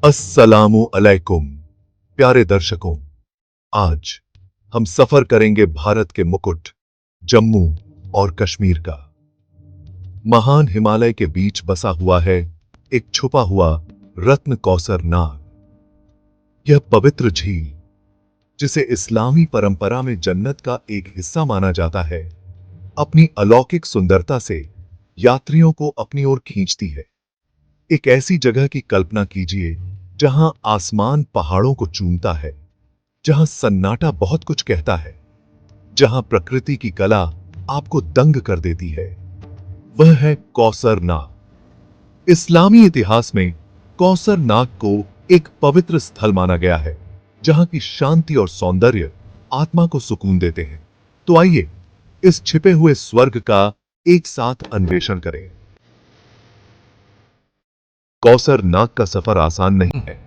अस्सलामु अलैकुम प्यारे दर्शकों, आज हम सफर करेंगे भारत के मुकुट जम्मू और कश्मीर का। महान हिमालय के बीच बसा हुआ है एक छुपा हुआ रत्न कौसर नाग। यह पवित्र झील, जिसे इस्लामी परंपरा में जन्नत का एक हिस्सा माना जाता है, अपनी अलौकिक सुंदरता से यात्रियों को अपनी ओर खींचती है। एक ऐसी जगह की कल्पना कीजिए जहां आसमान पहाड़ों को चूमता है, जहां सन्नाटा बहुत कुछ कहता है, जहां प्रकृति की कला आपको दंग कर देती है। वह है कौसर नाग। इस्लामी इतिहास में कौसर नाग को एक पवित्र स्थल माना गया है, जहां की शांति और सौंदर्य आत्मा को सुकून देते हैं। तो आइए इस छिपे हुए स्वर्ग का एक साथ अन्वेषण करें। कौसर नाग का सफर आसान नहीं है।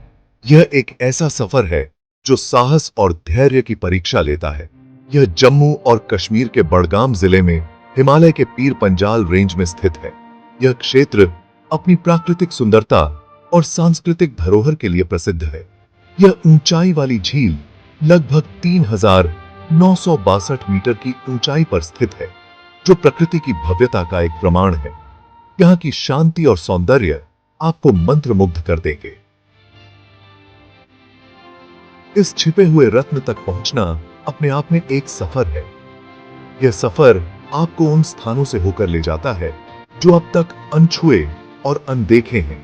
यह एक ऐसा सफर है जो साहस और धैर्य की परीक्षा लेता है। यह जम्मू और कश्मीर के बड़गाम जिले में हिमालय के पीर पंजाल रेंज में स्थित है। यह क्षेत्र अपनी प्राकृतिक सुंदरता और सांस्कृतिक धरोहर के लिए प्रसिद्ध है। यह ऊंचाई वाली झील लगभग 3,962 मीटर की ऊंचाई पर स्थित है, जो प्रकृति की भव्यता का एक प्रमाण है। यहाँ की शांति और सौंदर्य आपको मंत्रमुग्ध कर देंगे। इस छिपे हुए रत्न तक पहुंचना अपने आप में एक सफर है। यह सफर आपको उन स्थानों से होकर ले जाता है जो अब तक अनछुए और अनदेखे हैं।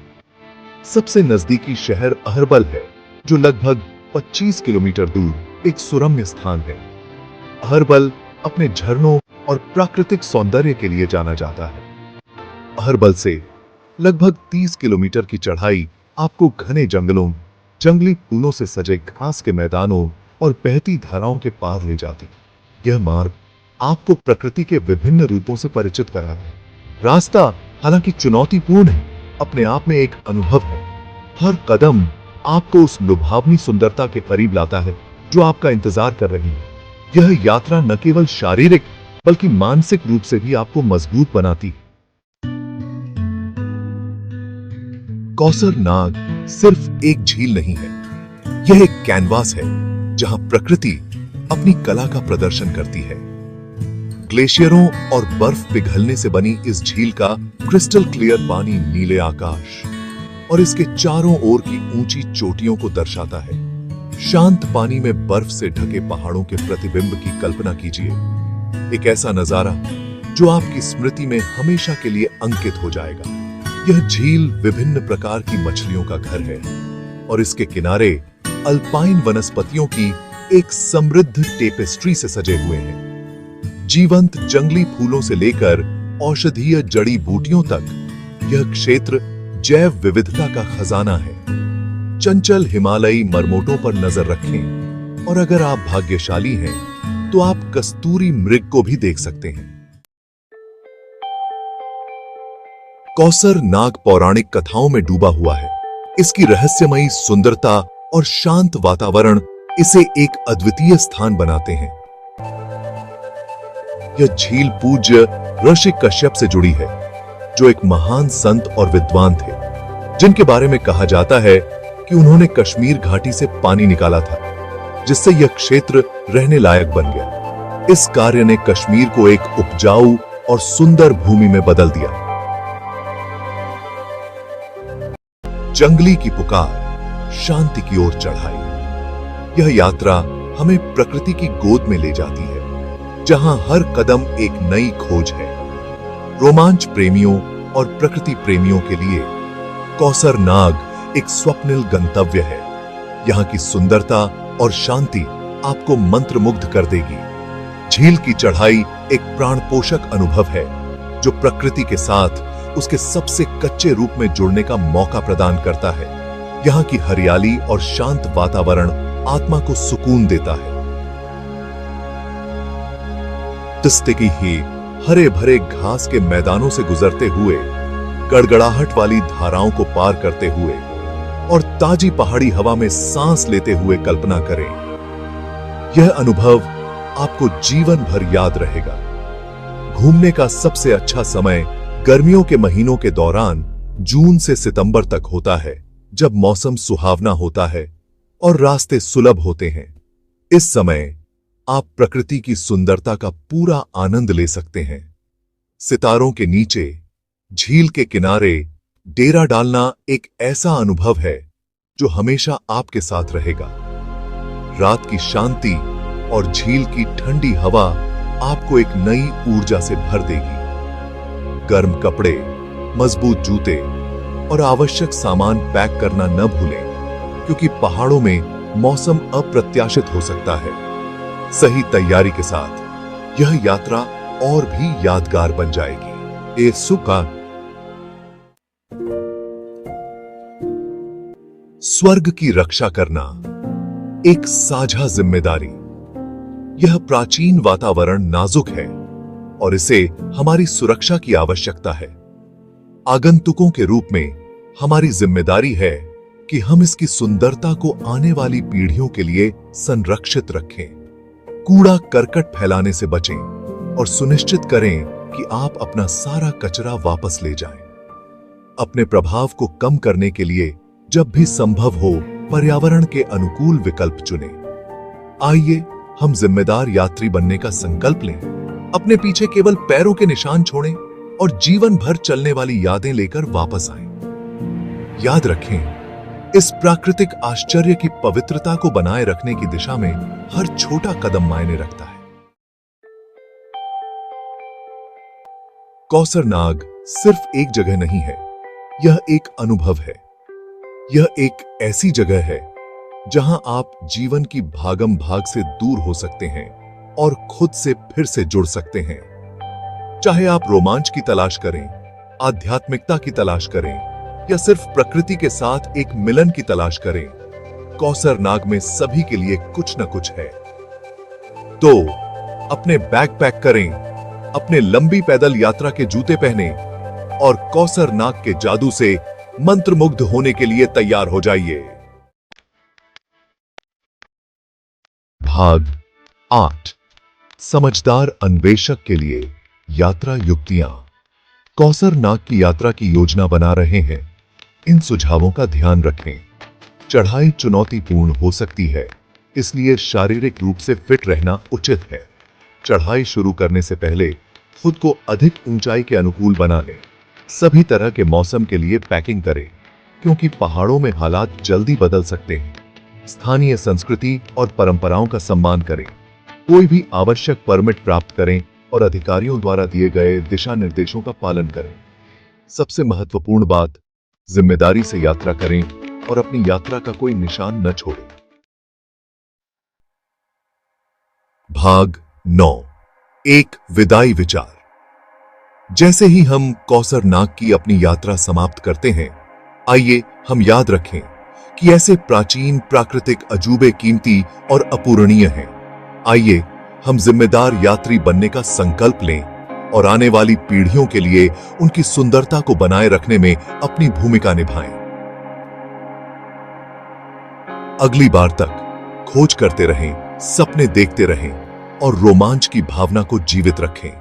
सबसे नजदीकी शहर अहरबल है, जो लगभग 25 किलोमीटर दूर एक सुरम्य स्थान है। अहरबल अपने झरनों और प्राकृतिक सौंदर्य के लिए जाना जाता है। अहरबल से लगभग 30 किलोमीटर की चढ़ाई आपको घने जंगलों, जंगली फूलों से सजे घास के मैदानों और बहती धाराओं के पार ले जाती। यह मार्ग आपको प्रकृति के विभिन्न रूपों से परिचित कराता है। रास्ता हालांकि चुनौतीपूर्ण है, अपने आप में एक अनुभव है। हर कदम आपको उस लुभावनी सुंदरता के करीब लाता है जो आपका इंतजार कर रही है। यह यात्रा न केवल शारीरिक बल्कि मानसिक रूप से भी आपको मजबूत बनाती है। कौसर नाग सिर्फ एक झील नहीं है, यह एक कैनवास है जहां प्रकृति अपनी कला का प्रदर्शन करती है। ग्लेशियरों और बर्फ पिघलने से बनी इस झील का क्रिस्टल क्लियर पानी नीले आकाश और इसके चारों ओर की ऊंची चोटियों को दर्शाता है। शांत पानी में बर्फ से ढके पहाड़ों के प्रतिबिंब की कल्पना कीजिए। एक ऐसा नजारा जो आपकी स्मृति में हमेशा के लिए अंकित हो जाएगा। यह झील विभिन्न प्रकार की मछलियों का घर है और इसके किनारे अल्पाइन वनस्पतियों की एक समृद्ध टेपेस्ट्री से सजे हुए हैं। जीवंत जंगली फूलों से लेकर औषधीय जड़ी बूटियों तक यह क्षेत्र जैव विविधता का खजाना है। चंचल हिमालयी मरमोटों पर नजर रखें और अगर आप भाग्यशाली हैं तो आप कस्तूरी मृग को भी देख सकते हैं। कौसर नाग पौराणिक कथाओं में डूबा हुआ है। इसकी रहस्यमयी सुंदरता और शांत वातावरण इसे एक अद्वितीय स्थान बनाते हैं। यह झील पूज्य ऋषि कश्यप से जुड़ी है, जो एक महान संत और विद्वान थे, जिनके बारे में कहा जाता है कि उन्होंने कश्मीर घाटी से पानी निकाला था, जिससे यह क्षेत्र रहने लायक बन गया। इस कार्य ने कश्मीर को एक उपजाऊ और सुंदर भूमि में बदल दिया। जंगली की पुकार, शांति की ओर चढ़ाई। यह यात्रा हमें प्रकृति की गोद में ले जाती है, जहां हर कदम एक नई खोज है। रोमांच प्रेमियों और प्रकृति प्रेमियों के लिए कौसर नाग एक स्वप्निल गंतव्य है। यहाँ की सुंदरता और शांति आपको मंत्रमुग्ध कर देगी। झील की चढ़ाई एक प्राणपोषक अनुभव है, जो प्रकृति के साथ उसके सबसे कच्चे रूप में जुड़ने का मौका प्रदान करता है। यहाँ की हरियाली और शांत वातावरण आत्मा को सुकून देता है। तिस्ते की ही हरे भरे घास के मैदानों से गुजरते हुए, गड़गड़ाहट वाली धाराओं को पार करते हुए और ताजी पहाड़ी हवा में सांस लेते हुए कल्पना करें। यह अनुभव आपको जीवन भर याद रहेगा। घूमने का सबसे अच्छा समय गर्मियों के महीनों के दौरान जून से सितंबर तक होता है, जब मौसम सुहावना होता है और रास्ते सुलभ होते हैं। इस समय आप प्रकृति की सुंदरता का पूरा आनंद ले सकते हैं। सितारों के नीचे, झील के किनारे डेरा डालना एक ऐसा अनुभव है जो हमेशा आपके साथ रहेगा। रात की शांति और झील की ठंडी हवा आपको एक नई ऊर्जा से भर देगी। गर्म कपड़े, मजबूत जूते और आवश्यक सामान पैक करना न भूलें, क्योंकि पहाड़ों में मौसम अप्रत्याशित हो सकता है। सही तैयारी के साथ यह यात्रा और भी यादगार बन जाएगी। ए सुका स्वर्ग की रक्षा करना एक साझा जिम्मेदारी। यह प्राचीन वातावरण नाजुक है और इसे हमारी सुरक्षा की आवश्यकता है। आगंतुकों के रूप में हमारी जिम्मेदारी है कि हम इसकी सुंदरता को आने वाली पीढ़ियों के लिए संरक्षित रखें। कूड़ा करकट फैलाने से बचें और सुनिश्चित करें कि आप अपना सारा कचरा वापस ले जाएं। अपने प्रभाव को कम करने के लिए जब भी संभव हो, पर्यावरण के अनुकूल विकल्प चुनें। आइए हम जिम्मेदार यात्री बनने का संकल्प लें। अपने पीछे केवल पैरों के निशान छोड़ें और जीवन भर चलने वाली यादें लेकर वापस आएं। याद रखें, इस प्राकृतिक आश्चर्य की पवित्रता को बनाए रखने की दिशा में हर छोटा कदम मायने रखता है। कौसरनाग सिर्फ एक जगह नहीं है, यह एक अनुभव है। यह एक ऐसी जगह है जहां आप जीवन की भागम भाग से दूर हो सकते हैं और खुद से फिर से जुड़ सकते हैं। चाहे आप रोमांच की तलाश करें, आध्यात्मिकता की तलाश करें या सिर्फ प्रकृति के साथ एक मिलन की तलाश करें, कौसरनाग में सभी के लिए कुछ न कुछ है। तो अपने बैग पैक करें, अपने लंबी पैदल यात्रा के जूते पहने और कौसरनाग के जादू से मंत्रमुग्ध होने के लिए तैयार हो जाइए। भाग 8, समझदार अन्वेषक के लिए यात्रा युक्तियां। कौसरनाग की यात्रा की योजना बना रहे हैं, इन सुझावों का ध्यान रखें। चढ़ाई चुनौतीपूर्ण हो सकती है, इसलिए शारीरिक रूप से फिट रहना उचित है। चढ़ाई शुरू करने से पहले खुद को अधिक ऊंचाई के अनुकूल बना लें। सभी तरह के मौसम के लिए पैकिंग करें, क्योंकि पहाड़ों में हालात जल्दी बदल सकते हैं। स्थानीय संस्कृति और परंपराओं का सम्मान करें। कोई भी आवश्यक परमिट प्राप्त करें और अधिकारियों द्वारा दिए गए दिशा निर्देशों का पालन करें। सबसे महत्वपूर्ण बात, जिम्मेदारी से यात्रा करें और अपनी यात्रा का कोई निशान न छोड़ें। भाग 9, एक विदाई विचार। जैसे ही हम कौसरनाग की अपनी यात्रा समाप्त करते हैं, आइए हम याद रखें कि ऐसे प्राचीन प्राकृतिक अजूबे कीमती और अपूरणीय हैं। आइए हम जिम्मेदार यात्री बनने का संकल्प लें और आने वाली पीढ़ियों के लिए उनकी सुंदरता को बनाए रखने में अपनी भूमिका निभाएं। अगली बार तक खोज करते रहें, सपने देखते रहें और रोमांच की भावना को जीवित रखें।